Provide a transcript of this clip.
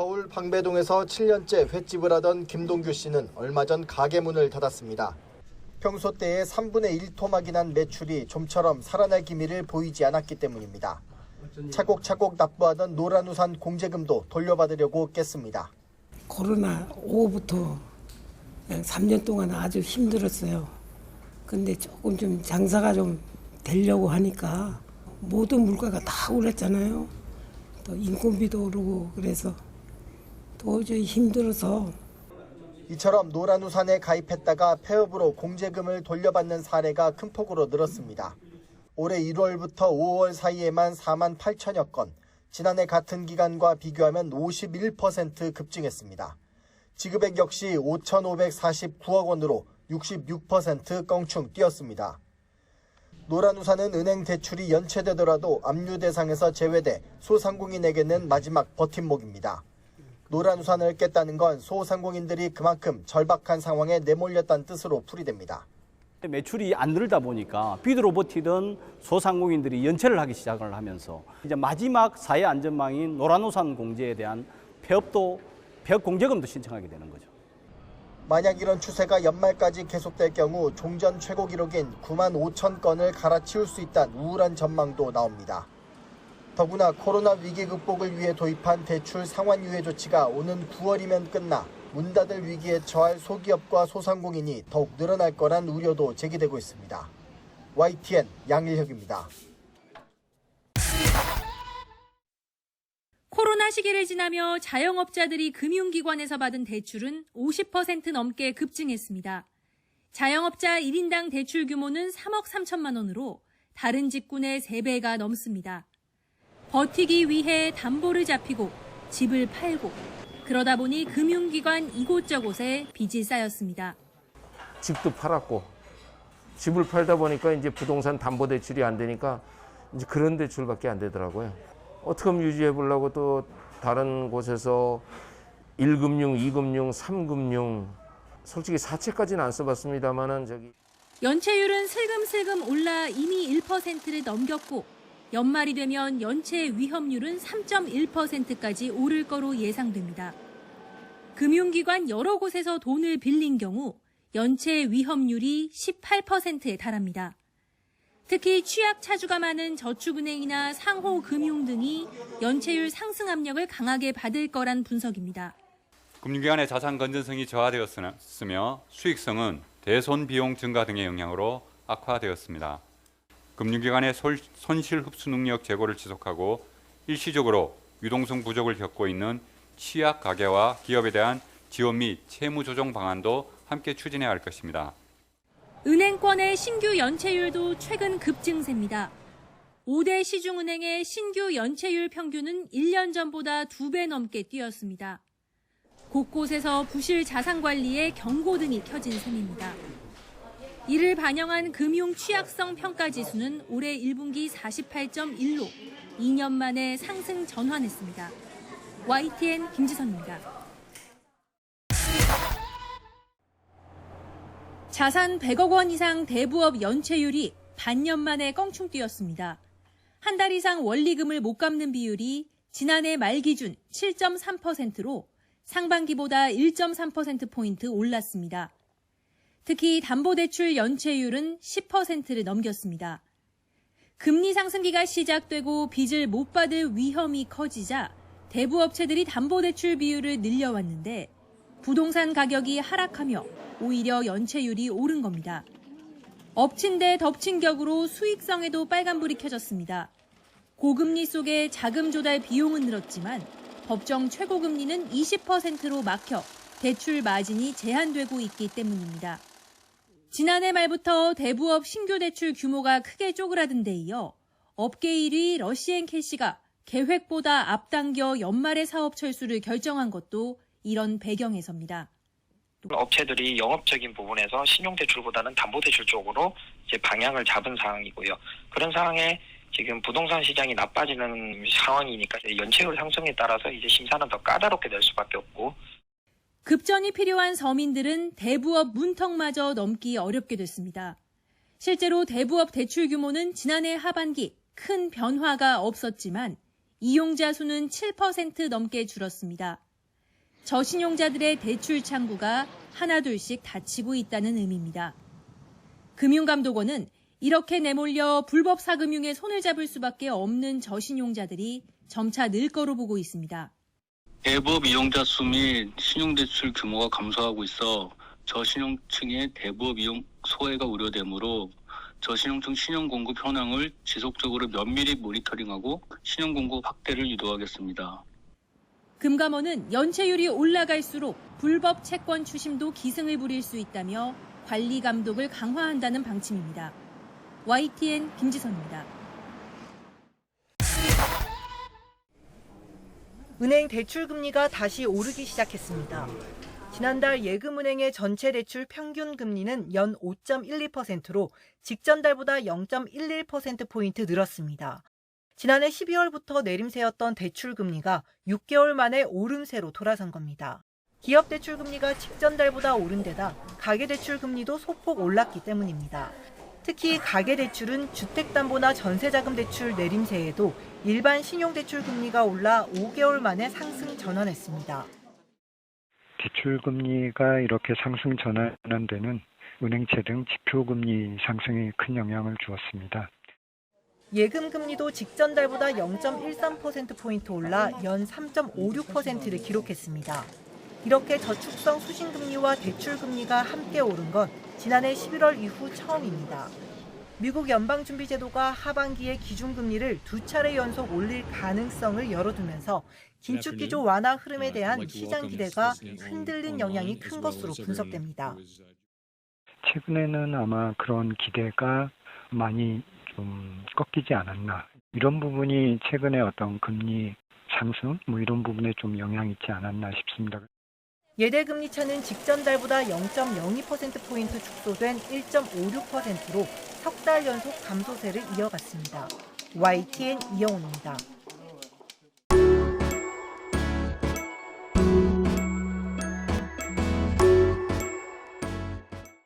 서울 방배동에서 7년째 횟집을 하던 김동규 씨는 얼마 전 가게 문을 닫았습니다. 평소 때의 3분의 1 토막이 난 매출이 좀처럼 살아날 기미를 보이지 않았기 때문입니다. 차곡차곡 납부하던 노란우산 공제금도 돌려받으려고 깼습니다. 코로나 5부터 3년 동안 아주 힘들었어요. 근데 조금 좀 장사가 좀 되려고 하니까 모든 물가가 다 올랐잖아요. 또 인건비도 오르고 그래서 도저히 힘들어서. 이처럼 노란우산에 가입했다가 폐업으로 공제금을 돌려받는 사례가 큰 폭으로 늘었습니다. 올해 1월부터 5월 사이에만 4만 8천여 건, 지난해 같은 기간과 비교하면 51% 급증했습니다. 지급액 역시 5,549억 원으로 66% 껑충 뛰었습니다. 노란우산은 은행 대출이 연체되더라도 압류 대상에서 제외돼 소상공인에게는 마지막 버팀목입니다. 노란우산을 깼다는 건 소상공인들이 그만큼 절박한 상황에 내몰렸다는 뜻으로 풀이됩니다. 매출이 안 늘다 보니까 빚으로 버티던 소상공인들이 연체를 하기 시작을 하면서 이제 마지막 사회 안전망인 노란우산 공제에 대한 폐업 공제금도 신청하게 되는 거죠. 만약 이런 추세가 연말까지 계속될 경우 종전 최고 기록인 9만 5천 건을 갈아치울 수 있다는 우울한 전망도 나옵니다. 더구나 코로나 위기 극복을 위해 도입한 대출 상환 유예 조치가 오는 9월이면 끝나 문 닫을 위기에 처할 소기업과 소상공인이 더욱 늘어날 거란 우려도 제기되고 있습니다. YTN 양일혁입니다. 코로나 시기를 지나며 자영업자들이 금융기관에서 받은 대출은 50% 넘게 급증했습니다. 자영업자 1인당 대출 규모는 3억 3천만 원으로 다른 직군의 3배가 넘습니다. 버티기 위해 담보를 잡히고 집을 팔고 그러다 보니 금융기관 이곳저곳에 빚이 쌓였습니다. 집도 팔았고 집을 팔다 보니까 이제 부동산 담보 대출이 안 되니까 이제 그런 대출밖에 안 되더라고요. 어떻게 하면 유지해 보려고 또 다른 곳에서 1금융, 2금융, 3금융 솔직히 사채까지는 안 써봤습니다만은 연체율은 슬금슬금 올라 이미 1%를 넘겼고 연말이 되면 연체 위험률은 3.1%까지 오를 거로 예상됩니다. 금융기관 여러 곳에서 돈을 빌린 경우 연체 위험률이 18%에 달합니다. 특히 취약 차주가 많은 저축은행이나 상호금융 등이 연체율 상승 압력을 강하게 받을 거란 분석입니다. 금융기관의 자산 건전성이 저하되었으며 수익성은 대손 비용 증가 등의 영향으로 악화되었습니다. 금융기관의 손실 흡수 능력 제고를 지속하고 일시적으로 유동성 부족을 겪고 있는 취약 가계와 기업에 대한 지원 및 채무 조정 방안도 함께 추진해야 할 것입니다. 은행권의 신규 연체율도 최근 급증세입니다. 5대 시중은행의 신규 연체율 평균은 1년 전보다 2배 넘게 뛰었습니다. 곳곳에서 부실 자산 관리에 경고등이 켜진 셈입니다. 이를 반영한 금융 취약성 평가 지수는 올해 1분기 48.1로 2년 만에 상승 전환했습니다. YTN 김지선입니다. 자산 100억 원 이상 대부업 연체율이 반년 만에 껑충 뛰었습니다. 한 달 이상 원리금을 못 갚는 비율이 지난해 말 기준 7.3%로 상반기보다 1.3%포인트 올랐습니다. 특히 담보대출 연체율은 10%를 넘겼습니다. 금리 상승기가 시작되고 빚을 못 받을 위험이 커지자 대부업체들이 담보대출 비율을 늘려왔는데 부동산 가격이 하락하며 오히려 연체율이 오른 겁니다. 엎친 데 덮친 격으로 수익성에도 빨간불이 켜졌습니다. 고금리 속에 자금 조달 비용은 늘었지만 법정 최고금리는 20%로 막혀 대출 마진이 제한되고 있기 때문입니다. 지난해 말부터 대부업 신규 대출 규모가 크게 쪼그라든 데 이어 업계 1위 러시앤캐시가 계획보다 앞당겨 연말에 사업 철수를 결정한 것도 이런 배경에서입니다. 업체들이 영업적인 부분에서 신용대출보다는 담보대출 쪽으로 이제 방향을 잡은 상황이고요. 그런 상황에 지금 부동산 시장이 나빠지는 상황이니까 연체율 상승에 따라서 이제 심사는 더 까다롭게 될 수밖에 없고. 급전이 필요한 서민들은 대부업 문턱마저 넘기 어렵게 됐습니다. 실제로 대부업 대출 규모는 지난해 하반기 큰 변화가 없었지만 이용자 수는 7% 넘게 줄었습니다. 저신용자들의 대출 창구가 하나둘씩 닫히고 있다는 의미입니다. 금융감독원은 이렇게 내몰려 불법 사금융에 손을 잡을 수밖에 없는 저신용자들이 점차 늘 거로 보고 있습니다. 대부업 이용자 수 및 신용대출 규모가 감소하고 있어 저신용층의 대부업 이용 소외가 우려되므로 저신용층 신용공급 현황을 지속적으로 면밀히 모니터링하고 신용공급 확대를 유도하겠습니다. 금감원은 연체율이 올라갈수록 불법 채권 추심도 기승을 부릴 수 있다며 관리 감독을 강화한다는 방침입니다. YTN 김지선입니다. 은행 대출 금리가 다시 오르기 시작했습니다. 지난달 예금은행의 전체 대출 평균 금리는 연 5.12%로 직전 달보다 0.11%포인트 늘었습니다. 지난해 12월부터 내림세였던 대출 금리가 6개월 만에 오름세로 돌아선 겁니다. 기업 대출 금리가 직전 달보다 오른 데다 가계 대출 금리도 소폭 올랐기 때문입니다. 특히 가계 대출은 주택담보나 전세자금 대출 내림세에도 일반 신용대출 금리가 올라 5개월 만에 상승 전환했습니다. 대출 금리가 이렇게 상승 전환한 데는 은행채 등 지표 금리 상승에 큰 영향을 주었습니다. 예금 금리도 직전 달보다 0.13%포인트 올라 연 3.56%를 기록했습니다. 이렇게 저축성 수신금리와 대출금리가 함께 오른 건 지난해 11월 이후 처음입니다. 미국 연방준비제도가 하반기에 기준금리를 2차례 연속 올릴 가능성을 열어두면서 긴축기조 완화 흐름에 대한 시장 기대가 흔들린 영향이 큰 것으로 분석됩니다. 최근에는 아마 그런 기대가 많이 좀 꺾이지 않았나. 이런 부분이 최근에 어떤 금리 상승 이런 부분에 좀 영향이 있지 않았나 싶습니다. 예대금리 차는 직전 달보다 0.02%포인트 축소된 1.56%로 석 달 연속 감소세를 이어갔습니다. YTN 이영훈입니다.